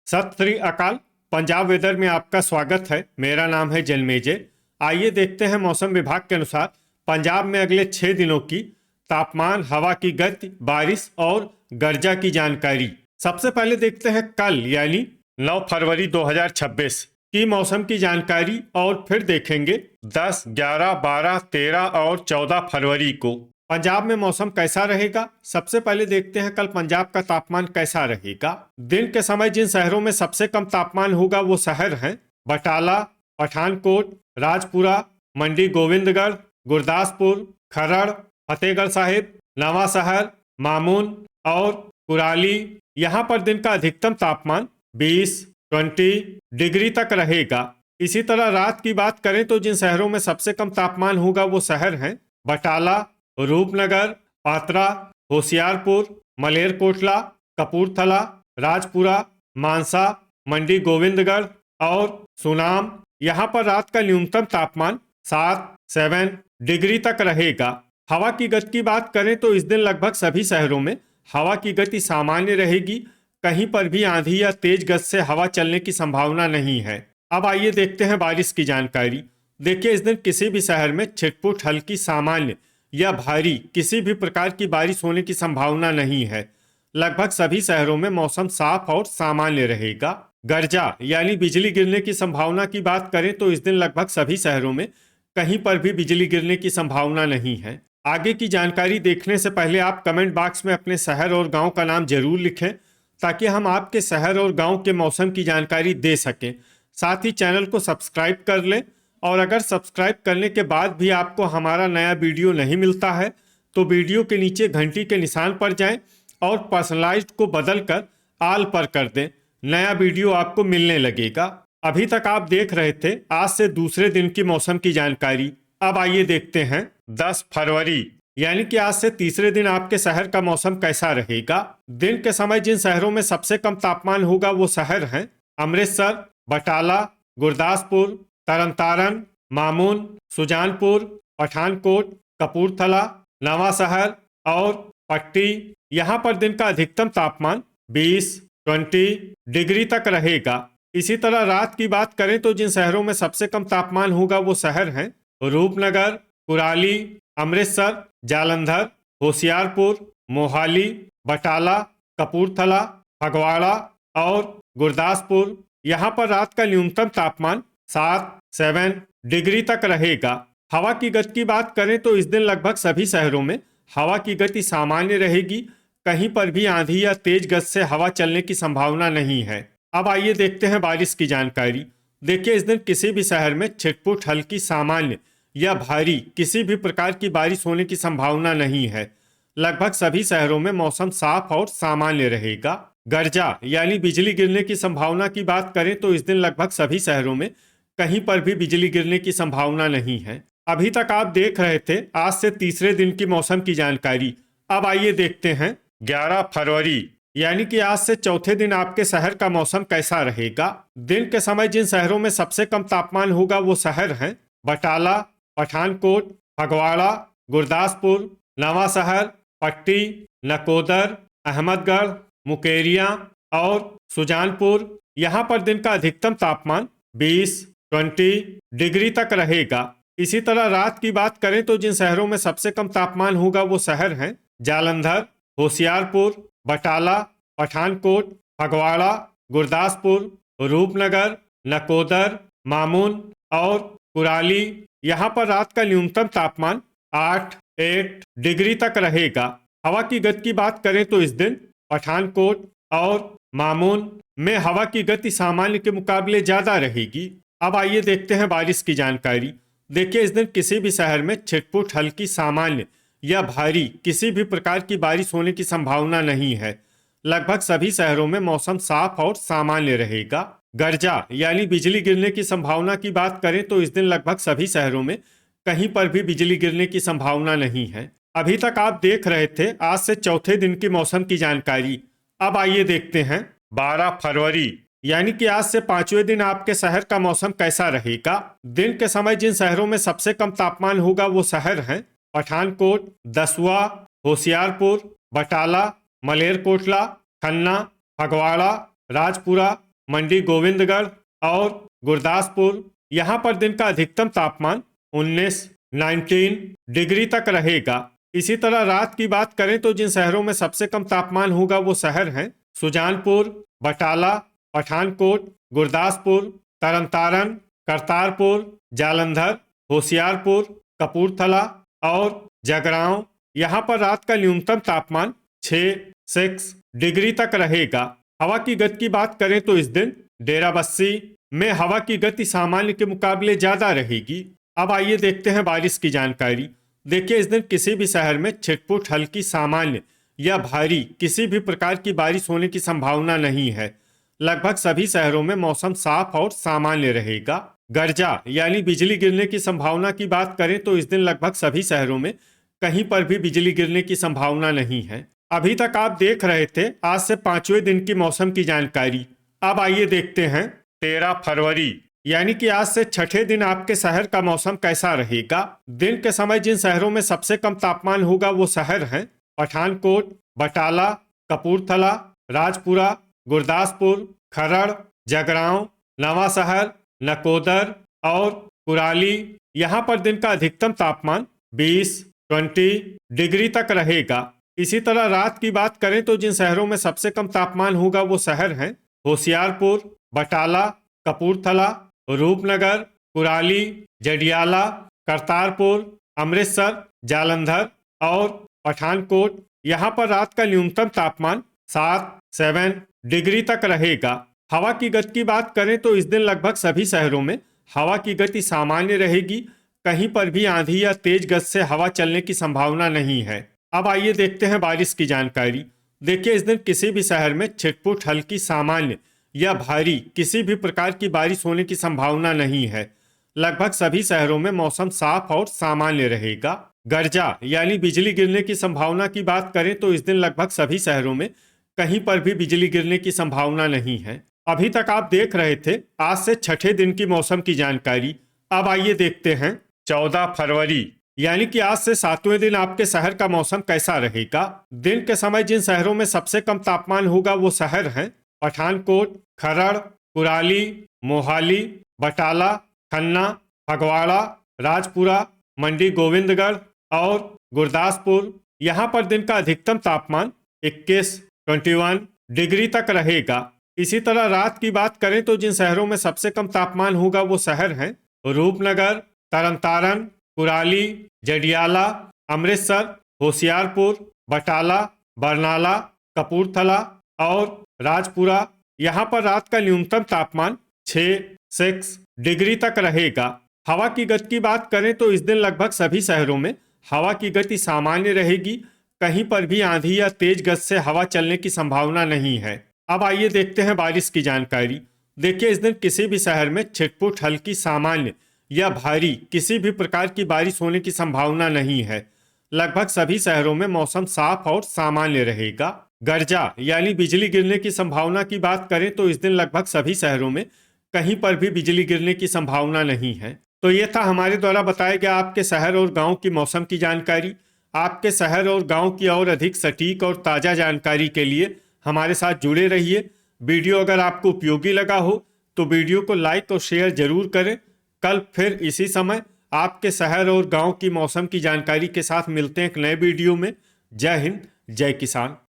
सत श्री अकाल। पंजाब वेदर में आपका स्वागत है। मेरा नाम है जन्मेजय। आइए देखते हैं मौसम विभाग के अनुसार पंजाब में अगले 6 दिनों की तापमान, हवा की गति, बारिश और गर्जा की जानकारी। सबसे पहले देखते हैं कल यानी 9 फरवरी 2026 की मौसम की जानकारी और फिर देखेंगे 10, 11, 12, 13 और 14 फरवरी को पंजाब में मौसम कैसा रहेगा। सबसे पहले देखते हैं कल पंजाब का तापमान कैसा रहेगा। दिन के समय जिन शहरों में सबसे कम तापमान होगा वो शहर हैं बटाला, पठानकोट, राजपुरा, मंडी गोविंदगढ़, गुरदासपुर, खरड़, फतेहगढ़ साहिब, नवा शहर, मामून और कुराली। यहाँ पर दिन का अधिकतम तापमान 20 डिग्री तक रहेगा। इसी तरह रात की बात करें तो जिन शहरों में सबसे कम तापमान होगा वो शहर हैं बटाला, रूपनगर, पात्रा, होशियारपुर, मलेरकोटला, कपूरथला, राजपुरा, मानसा, मंडी गोविंदगढ़ और सुनाम। यहाँ पर रात का न्यूनतम तापमान 7 डिग्री तक रहेगा। हवा की गति की बात करें तो इस दिन लगभग सभी शहरों में हवा की गति सामान्य रहेगी। कहीं पर भी आंधी या तेज गति से हवा चलने की संभावना नहीं है। अब आइए देखते हैं बारिश की जानकारी। देखिए, इस दिन किसी भी शहर में छिटपुट, हल्की, सामान्य या भारी किसी भी प्रकार की बारिश होने की संभावना नहीं है। लगभग सभी शहरों में मौसम साफ और सामान्य रहेगा। गर्जा यानी बिजली गिरने की संभावना की बात करें तो इस दिन लगभग सभी शहरों में कहीं पर भी बिजली गिरने की संभावना नहीं है। आगे की जानकारी देखने से पहले आप कमेंट बॉक्स में अपने शहर और गांव का नाम जरूर लिखें ताकि हम आपके शहर और गांव के मौसम की जानकारी दे सकें। साथ ही चैनल को सब्सक्राइब कर लें और अगर सब्सक्राइब करने के बाद भी आपको हमारा नया वीडियो नहीं मिलता है तो वीडियो के नीचे घंटी के निशान पर जाएं और पर्सनलाइज्ड को बदलकर आल पर कर दें। नया वीडियो आपको मिलने लगेगा। अभी तक आप देख रहे थे आज से दूसरे दिन की मौसम की जानकारी। अब आइए देखते हैं 10 फरवरी यानी कि आज से तीसरे दिन आपके शहर का मौसम कैसा रहेगा। दिन के समय जिन शहरों में सबसे कम तापमान होगा वो शहर हैं अमृतसर, बटाला, गुरदासपुर, तरनतारन, मामून, सुजानपुर, पठानकोट, कपूरथला, नवा शहर और पट्टी। यहाँ पर दिन का अधिकतम तापमान 20 डिग्री तक रहेगा। इसी तरह रात की बात करें तो जिन शहरों में सबसे कम तापमान होगा वो शहर हैं रूपनगर, कुराली, अमृतसर, जालंधर, होशियारपुर, मोहाली, बटाला, कपूरथला, फगवाड़ा और गुरदासपुर। यहाँ पर रात का न्यूनतम तापमान 7 डिग्री तक रहेगा। हवा की गति की बात करें तो इस दिन लगभग सभी शहरों में हवा की गति सामान्य रहेगी। कहीं पर भी आंधी या तेज गति से हवा चलने की संभावना नहीं है। अब आइए देखते हैं बारिश की जानकारी। देखिए, इस दिन किसी भी शहर में छिटपुट, हल्की, सामान्य या भारी किसी भी प्रकार की बारिश होने की संभावना नहीं है। लगभग सभी शहरों में मौसम साफ और सामान्य रहेगा। गर्जा यानी बिजली गिरने की संभावना की बात करें तो इस दिन लगभग सभी शहरों में कहीं पर भी बिजली गिरने की संभावना नहीं है। अभी तक आप देख रहे थे आज से तीसरे दिन की मौसम की जानकारी। अब आइए देखते हैं 11 फरवरी यानी कि आज से चौथे दिन आपके शहर का मौसम कैसा रहेगा। दिन के समय जिन शहरों में सबसे कम तापमान होगा वो शहर हैं बटाला, पठानकोट, फगवाड़ा, गुरदासपुर, नवा शहर, पट्टी, नकोदर, अहमदगढ़, मुकेरिया और सुजानपुर। यहाँ पर दिन का अधिकतम तापमान 20 डिग्री तक रहेगा। इसी तरह रात की बात करें तो जिन शहरों में सबसे कम तापमान होगा वो शहर हैं जालंधर, होशियारपुर, बटाला, पठानकोट, फगवाड़ा, गुरदासपुर, रूपनगर, नकोदर, मामून और कुराली। यहाँ पर रात का न्यूनतम तापमान 8 डिग्री तक रहेगा। हवा की गति की बात करें तो इस दिन पठानकोट और मामून में हवा की गति सामान्य के मुकाबले ज्यादा रहेगी। अब आइए देखते हैं बारिश की जानकारी। देखिए, इस दिन किसी भी शहर में छिटपुट, हल्की, सामान्य या भारी किसी भी प्रकार की बारिश होने की संभावना नहीं है। लगभग सभी शहरों में मौसम साफ और सामान्य रहेगा। गर्जा यानी बिजली गिरने की संभावना की बात करें तो इस दिन लगभग सभी शहरों में कहीं पर भी बिजली गिरने की संभावना नहीं है। अभी तक आप देख रहे थे आज से चौथे दिन की मौसम की जानकारी। अब आइए देखते हैं 12 फरवरी यानी कि आज से पांचवें दिन आपके शहर का मौसम कैसा रहेगा। दिन के समय जिन शहरों में सबसे कम तापमान होगा वो शहर हैं पठानकोट, दसुआ, होशियारपुर, बटाला, मलेरकोटला, खन्ना, फगवाड़ा, राजपुरा, मंडी गोविंदगढ़ और गुरदासपुर। यहाँ पर दिन का अधिकतम तापमान 19 डिग्री तक रहेगा। इसी तरह रात की बात करें तो जिन शहरों में सबसे कम तापमान होगा वो शहर हैं सुजानपुर, बटाला, पठानकोट, गुरदासपुर, तरनतारन, करतारपुर, जालंधर, होशियारपुर, कपूरथला और जगरांव। यहाँ पर रात का न्यूनतम तापमान 6 डिग्री तक रहेगा। हवा की गति की बात करें तो इस दिन डेराबस्सी में हवा की गति सामान्य के मुकाबले ज्यादा रहेगी। अब आइए देखते हैं बारिश की जानकारी। देखिए, इस दिन किसी भी शहर में छिटपुट हल्की सामान्य या भारी किसी भी प्रकार की बारिश होने की संभावना नहीं है। लगभग सभी शहरों में मौसम साफ और सामान्य रहेगा। गर्जा यानी बिजली गिरने की संभावना की बात करें तो इस दिन लगभग सभी शहरों में कहीं पर भी बिजली गिरने की संभावना नहीं है। अभी तक आप देख रहे थे आज से 5वें दिन की मौसम की जानकारी। अब आइए देखते हैं 13 फरवरी यानी कि आज से छठे दिन आपके शहर का मौसम कैसा रहेगा। दिन के समय जिन शहरों में सबसे कम तापमान होगा वो शहर हैं पठानकोट, बटाला, कपूरथला, राजपुरा, गुरदासपुर, खरड़, जगरांव, नवा शहर, नकोदर और कुराली। यहाँ पर दिन का अधिकतम तापमान 20 डिग्री तक रहेगा। इसी तरह रात की बात करें तो जिन शहरों में सबसे कम तापमान होगा वो शहर हैं होशियारपुर, बटाला, कपूरथला, रूपनगर, कुराली, जडियाला, करतारपुर, अमृतसर, जालंधर और पठानकोट। यहाँ पर रात का न्यूनतम तापमान 7 डिग्री तक रहेगा। हवा की गति की बात करें तो इस दिन लगभग सभी शहरों में हवा की गति सामान्य रहेगी। कहीं पर भी आंधी या तेज गति से हवा चलने की संभावना नहीं है। अब आइए देखते हैं बारिश की जानकारी। देखिए, इस दिन किसी भी शहर में छिटपुट हल्की सामान्य या भारी किसी भी प्रकार की बारिश होने की संभावना नहीं है। लगभग सभी शहरों में मौसम साफ और सामान्य रहेगा। गर्जा यानी बिजली गिरने की संभावना की बात करें तो इस दिन लगभग सभी शहरों में कहीं पर भी बिजली गिरने की संभावना नहीं है। अभी तक आप देख रहे थे आज से छठे दिन की मौसम की जानकारी। अब आइए देखते हैं 14 फरवरी यानी कि आज से 7वें दिन आपके शहर का मौसम कैसा रहेगा। दिन के समय जिन शहरों में सबसे कम तापमान होगा वो शहर हैं पठानकोट, खरड़, कुराली, मोहाली, बटाला, खन्ना, फगवाड़ा, राजपुरा, मंडी गोविंदगढ़ और गुरदासपुर। यहाँ पर दिन का अधिकतम तापमान 21 डिग्री तक रहेगा। इसी तरह रात की बात करें तो जिन शहरों में सबसे कम तापमान होगा वो शहर हैं रूपनगर, तरनतारन, कुराली, जडियाला, अमृतसर, होशियारपुर, बटाला, बरनाला, कपूरथला और राजपुरा। यहाँ पर रात का न्यूनतम तापमान 6 डिग्री तक रहेगा। हवा की गति की बात करें तो इस दिन लगभग सभी शहरों में हवा की गति सामान्य रहेगी। कहीं पर भी आंधी या तेज गति से हवा चलने की संभावना नहीं है। अब आइए देखते हैं बारिश की जानकारी। देखिए, इस दिन किसी भी शहर में छिटपुट हल्की सामान्य या भारी किसी भी प्रकार की बारिश होने की संभावना नहीं है। लगभग सभी शहरों में मौसम साफ और सामान्य रहेगा। गर्जा यानी बिजली गिरने की संभावना की बात करें तो इस दिन लगभग सभी शहरों में कहीं पर भी बिजली गिरने की संभावना नहीं है। तो ये था हमारे द्वारा बताया गया आपके शहर और गांव की मौसम की जानकारी। आपके शहर और गांव की और अधिक सटीक और ताज़ा जानकारी के लिए हमारे साथ जुड़े रहिए। वीडियो अगर आपको उपयोगी लगा हो तो वीडियो को लाइक और शेयर जरूर करें। कल फिर इसी समय आपके शहर और गांव की मौसम की जानकारी के साथ मिलते हैं एक नए वीडियो में। जय हिंद, जय किसान।